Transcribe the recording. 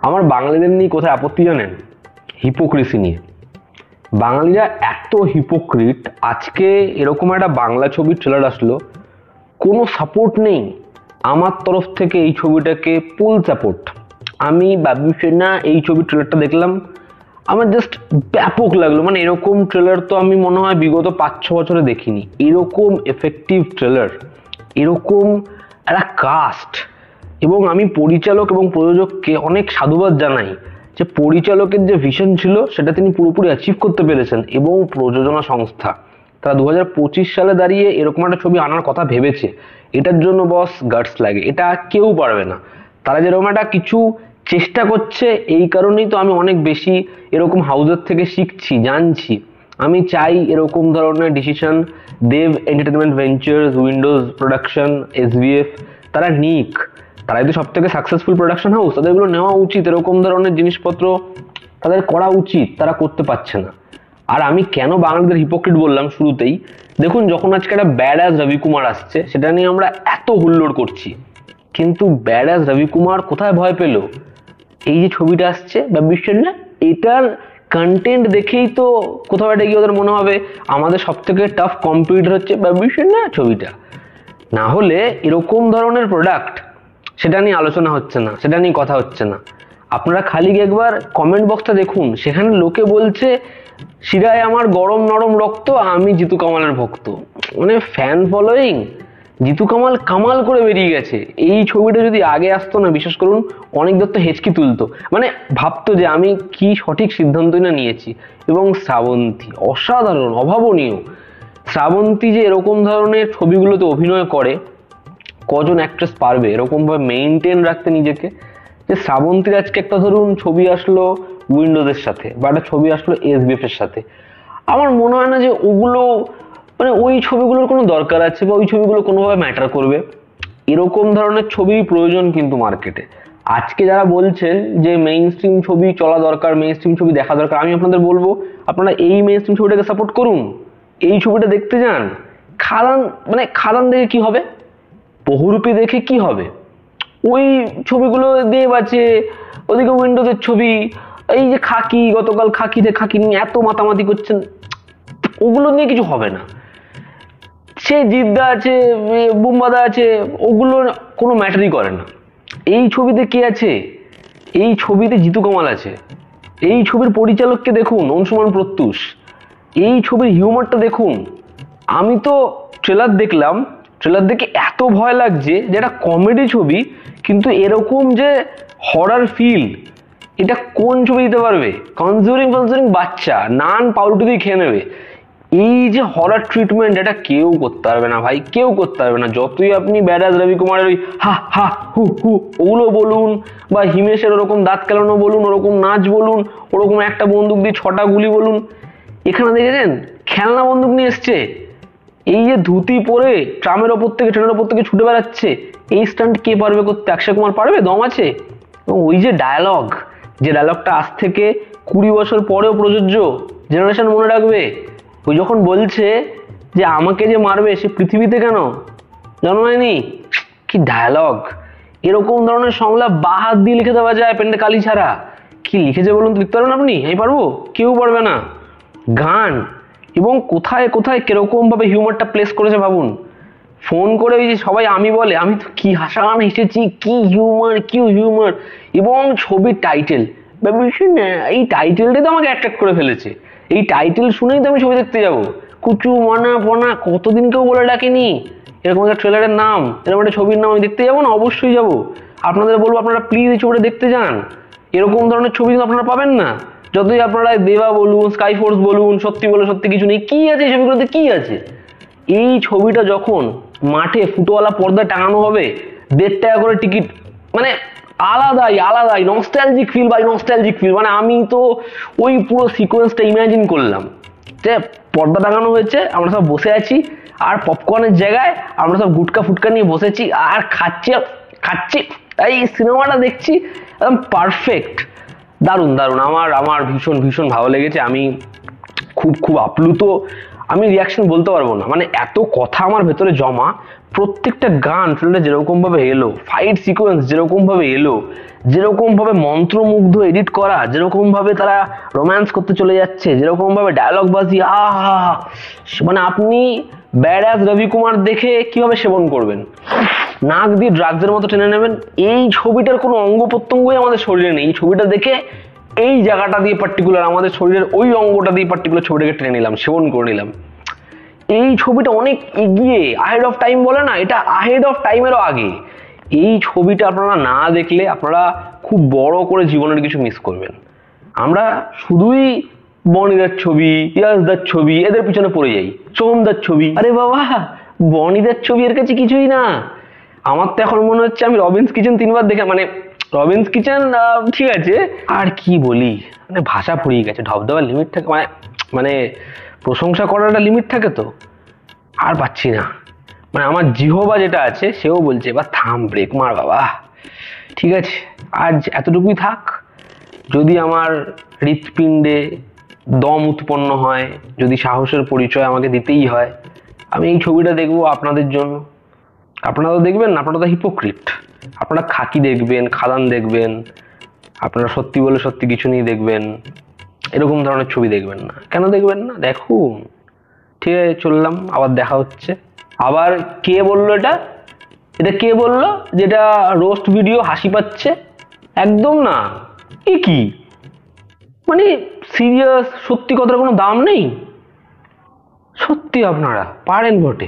আমার বাঙালিদের নিয়ে কোথায় আপত্তি জানেন? হিপোক্রেসি নিয়ে। বাঙালিরা এত হিপোক্রিট। আজকে এরকম একটা বাংলা ছবির ট্রেলার আসলো, কোনো সাপোর্ট নেই আমার তরফ থেকে। এই ছবিটাকে ফুল সাপোর্ট। আমি বাবু সেনা এই ছবির ট্রেলারটা দেখলাম, আমার জাস্ট ব্যাপক লাগলো। মানে এরকম ট্রেলার তো আমি মনে হয় বিগত 5-6 বছরে দেখিনি। এরকম এফেক্টিভ ট্রেলার, এরকম একটা কাস্ট। এবং আমি পরিচালক এবং প্রযোজককে অনেক সাধুবাদ জানাই যে পরিচালকের যে ভিশন ছিল সেটা তিনি পুরোপুরি অ্যাচিভ করতে পেরেছেন। এবং প্রযোজনা সংস্থা তারা 2025 সালে দাঁড়িয়ে এরকম একটা ছবি আনার কথা ভেবেছে, এটার জন্য বস গাটস লাগে। এটা কেউ পারবে না। তারা যেরকম একটা কিছু চেষ্টা করছে, এই কারণেই তো আমি অনেক বেশি এরকম হাউসের থেকে শিখছি, জানছি। আমি চাই এরকম ধরনের ডিসিশন দেব entertainment ventures, Windows production, SVF তারা নিক। তারাই তো সব থেকে সাকসেসফুল প্রোডাকশন হাউস, তাদের এগুলো নেওয়া উচিত। এরকম ধরনের জিনিসপত্র তাদের করা উচিত, তারা করতে পারছে না। আর আমি কেন বাঙালিদের হিপোক্রিট বললাম শুরুতেই, দেখুন যখন আজকে একটা ব্যাড অ্যাজ রবি কুমার আসছে সেটা নিয়ে আমরা এত হুল্লোড় করছি, কিন্তু ব্যাড অ্যাজ রবি কুমার কোথায় ভয় পেল? এই যে ছবিটা আসছে বিশ্বের না, এটার কন্টেন্ট দেখেই তো কোথাও একটা গিয়ে ওদের মনে হবে আমাদের সব থেকে টাফ কম্পিটিটর হচ্ছে বিশ্বের না ছবিটা। না হলে এরকম ধরনের প্রোডাক্ট সেটা নিয়ে আলোচনা হচ্ছে না, সেটা নিয়ে কথা হচ্ছে না। আপনারা খালি একবার কমেন্ট বক্সটা দেখুন, সেখানে লোকে বলছে শিরায় আমার গরম নরম রক্ত, আমি জিতু কামালের ভক্ত। মানে ফ্যান ফলোয়িং জিতু কামাল কামাল করে বেরিয়ে গেছে। এই ছবিটা যদি আগে আসতো না, বিশ্বাস করুন অনেক দত্ত হেঁচকি তুলতো, মানে ভাবতো যে আমি কি সঠিক সিদ্ধান্তই না নিয়েছি। এবং শ্রাবন্তী অসাধারণ, অভাবনীয়। শ্রাবন্তী যে এরকম ধরনের ছবিগুলোতে অভিনয় করে, কজন অ্যাক্ট্রেস পারবে এরকম ভাবে মেইনটেইন রাখতে নিজেকে? যে শ্রাবন্তীর আজকে একটা ধরুন ছবি আসলো উইন্ডোজের সাথে, বা একটা ছবি আসলো এসবিএফ এর সাথে, আমার মনে হয় না যে ওগুলো মানে ওই ছবিগুলোর কোনো দরকার আছে বা ওই ছবিগুলো কোনোভাবে ম্যাটার করবে। এরকম ধরনের ছবির প্রয়োজন কিন্তু মার্কেটে। আজকে যারা বলছেন যে মেইন স্ট্রিম ছবি চলা দরকার, মেইন স্ট্রিম ছবি দেখা দরকার, আমি আপনাদের বলবো আপনারা এই মেইন স্ট্রিম ছবিটাকে সাপোর্ট করুন, এই ছবিটা দেখতে যান। খাদান মানে খাদান দেখে কি হবে? বহুরূপী দেখে কি হবে? ওই ছবিগুলো দেব আছে, ওদিকে উইন্ডোজের ছবি, এই যে খাকি, গতকাল খাকি নিয়ে এত মাতামাতি করছেন, ওগুলো নিয়ে কিছু হবে না। সে জিদ্দা আছে, বুম্বাদা আছে, ওগুলো কোনো ম্যাটারই করে না। এই ছবিতে কে আছে? এই ছবিতে জিতু কামাল আছে। এই ছবির পরিচালককে দেখুন, অংশুমান প্রত্যুষ। এই ছবির হিউমারটা দেখুন। আমি তো ট্রেলার দেখলাম, ট্রেলার দেখে এত ভয় লাগছে যে এটা কমেডি ছবি, কিন্তু এরকম যে হরার ফিল এটা কোন ছবি দিতে পারবে? কনজুরিং বাচ্চা নান পাউরুটি দিয়ে খেয়ে নেবে। এই যে হরার ট্রিটমেন্ট এটা কেউ করতে পারবে না ভাই, কেউ করতে পারবে না। যতই আপনি ব্যাড অ্যাজ রবি কুমারের ওই হা হা হু হু ওগুলো বলুন, বা হিমেশের ওরকম দাঁত কেলানো বলুন, ওরকম নাচ বলুন, ওরকম একটা বন্দুক দিয়ে 6টা গুলি বলুন, এখানে দেখেছেন খেলনা বন্দুক নিয়ে এসছে। এই যে ধুতি পরে ট্রামের ওপর থেকে, ট্রেনের ওপর থেকে ছুটে বেড়াচ্ছে, এই স্টান্ট কে পারবে করতে? অক্ষয় কুমার পারবে? দম আছে? এবং ওই যে ডায়ালগ, যে ডায়ালগটা আজ থেকে 20 বছর পরেও প্রযোজ্য, জেনারেশন মনে রাখবে। ওই যখন বলছে যে আমাকে যে মারবে সে পৃথিবীতে কেন জন্মায়নি, কি ডায়ালগ! এরকম ধরনের সংলাপ বা হাত দিয়ে লিখে দেওয়া যায় পেন্টে কালি ছাড়া। কি লিখেছে বলুন তো? লিখতে পারবেন আপনি? আমি পারবো? কেউ পারবে না। গান, এবং কোথায় কোথায় কিরকম ভাবে হিউমারটা প্লেস করেছে ভাবুন। ফোন করে ওই যে সবাই আমি বলে, আমি তো কি হাসান হেসেছি, কি হিউমার, কি হিউমার। এবং ছবির টাইটেল, এই টাইটেলটাই তো আমাকে অ্যাট্রাক্ট করে ফেলেছে। এই টাইটেল শুনেই তো আমি ছবি দেখতে যাবো। কুচু মনা পনা, কতদিন কেউ বলে ডাকেনি এরকম একটা ট্রেলারের নাম, এরকম একটা ছবির নাম। আমি দেখতে যাবো না? অবশ্যই যাবো। আপনাদের বলবো আপনারা প্লিজ এই ছবিটা দেখতে যান। এরকম ধরনের ছবি কিন্তু আপনারা পাবেন না। যতই আপনারা দেবা বলুন, স্কাই ফোর্স বলুন, সত্যি বলে সত্যি কিছু নেই, কি আছে এই ছবিগুলোতে? কি আছে? এই ছবিটা যখন মাঠে ফুটওয়ালা পর্দা টাঙানো হবে, 1.5 টাকা করে টিকিট, মানে আলাদাই nostalgic feel bye nostalgic feel. মানে আমি তো ওই পুরো সিকোয়েন্সটা ইমাজিন করলাম যে পর্দা টাঙানো হয়েছে, আমরা সব বসে আছি, আর পপকর্নের জায়গায় আমরা সব গুটকা ফুটকা নিয়ে বসেছি আর খাচ্ছি এই সিনেমাটা দেখছি, একদম পারফেক্ট। দারুণ। আমার ভীষণ ভালো লেগেছে। আমি খুব আপ্লুত। আমি রিয়াকশন বলতে পারবো না, মানে এত কথা আমার ভেতরে জমা। প্রত্যেকটা গান ট্রেলারে যেরকম ভাবে এলো, ফাইট সিকোয়েন্স যেরকম ভাবে এলো, যেরকম ভাবে মন্ত্রমুগ্ধ এডিট করা, যেরকম ভাবে তারা রোম্যান্স করতে চলে যাচ্ছে, যেরকম ভাবে ডায়লগ বাজি, আহা, মানে আপনি ব্যাডাস রবি কুমার দেখে কিভাবে সেবন করবেন, নাক দিয়ে ড্রাগসের মতো টেনে নেবেন। এই ছবিটার কোনো অঙ্গ প্রত্যঙ্গই আমাদের শরীরে নেই, এই ছবিটা দেখে এই জায়গাটা দিয়ে পার্টিকুলার আমাদের শরীরের ওই অঙ্গটা দিয়ে পার্টিকুলার ছবিটাকে টেনে নিলাম, সেবন করে নিলাম। এই ছবিটা অনেক এগিয়ে, আহেড অফ টাইম বলে না, এটা আহেড অফ টাইমেরও আগে। এই ছবিটা আপনারা না দেখলে আপনারা খুব বড় করে জীবনের কিছু মিস করবেন। আমরা শুধুই বনিদার ছবি, ইয়াসদার ছবি এদের পিছনে পড়ে যাই, সোহমদার ছবি, আরে বাবা বনিদার ছবি এর কাছে কিছুই না। আমার তো এখন মনে হচ্ছে আমি রবিন্স কিচেন 3বার দেখে, মানে রবিন্স কিচেন ঠিক আছে, আর কি বলি, মানে ভাষা ফুরিয়ে গেছে। ঢপ দেওয়ার লিমিট থাকে, মানে প্রশংসা করার একটা লিমিট থাকে, তো আর পাচ্ছি না। মানে আমার জিহবা যেটা আছে সেও বলছে এবার থাম, ব্রেক মার বাবা। ঠিক আছে, আজ এতটুকুই থাক। যদি আমার হৃৎপিণ্ডে দম উৎপন্ন হয়, যদি সাহসের পরিচয় আমাকে দিতেই হয়, আমি এই ছবিটা দেখবো আপনাদের জন্য। আপনারা তো দেখবেন না, আপনারা তো হিপোক্রিট। আপনারা খাকি দেখবেন, খাদান দেখবেন, আপনারা সত্যি বলে সত্যি কিছু নিয়ে দেখবেন, এরকম ধরনের ছবি দেখবেন না। কেন দেখবেন না? দেখুন। ঠিক আছে, চললাম, আবার দেখা হচ্ছে। আবার কে বললো এটা? এটা কে বললো যেটা রোস্ট ভিডিও, হাসি পাচ্ছে? একদম না। এ কি, মানে সিরিয়াস সত্যি কথার কোনো দাম নেই? সত্যি আপনারা পারেন বটে।